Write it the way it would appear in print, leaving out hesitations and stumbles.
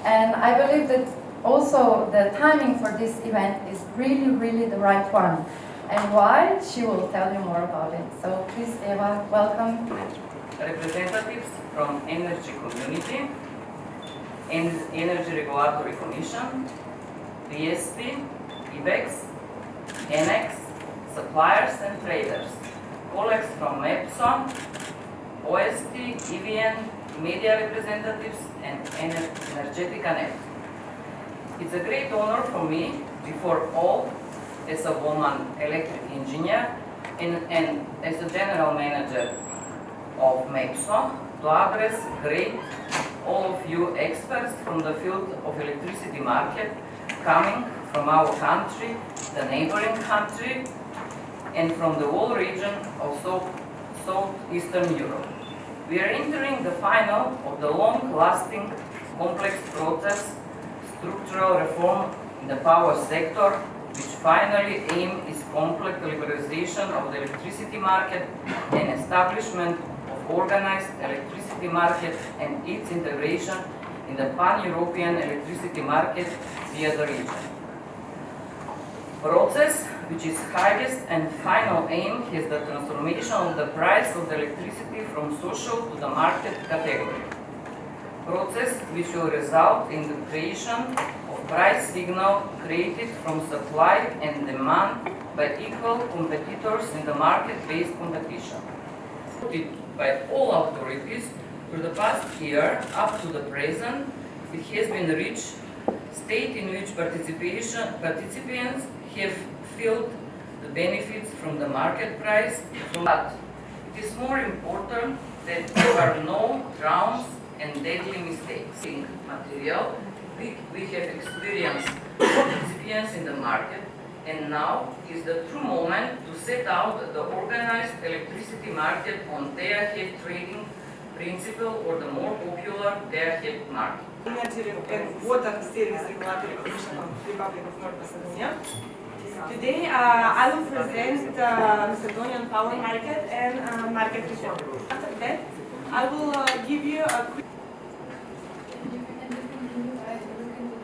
And I believe that also the timing for this event is really, really the right one. And why? She will tell you more about it. So please, Eva, welcome. Representatives from Energy Community, Energy Regulatory Commission, BSP, IBEX, ENEX, suppliers and traders, colleagues from MEPSO, OST, EVN, media representatives, and Energetica Net. It's a great honor for me, before all, as a woman electric engineer and as a general manager of MEPSO, to address all of you experts from the field of electricity market coming from our country, the neighboring country, and from the whole region of Southeastern Europe. We are entering the final of the long-lasting, complex process, structural reform in the power sector, which finally aim is complete liberalization of the electricity market and establishment of organized electricity market and its integration in the pan-European electricity market via the region. Process, which is highest and final aim, is the transformation of the price of the electricity from social to the market category. Process which will result in the creation of price signal created from supply and demand by equal competitors in the market-based competition. By all authorities for the past year up to the present, it has been reached state in which participants have felt the benefits from the market price, but it is more important that there are no grounds and deadly mistakes. In material, we have experienced participants in the market, and now is the true moment to set out the organized electricity market on day-ahead trading principle, or the more popular day-ahead market. Energy and Water Service Regulatory Commission of the Republic of North Macedonia. Today I will present Macedonian power market and market reform. After that, I will give you a quick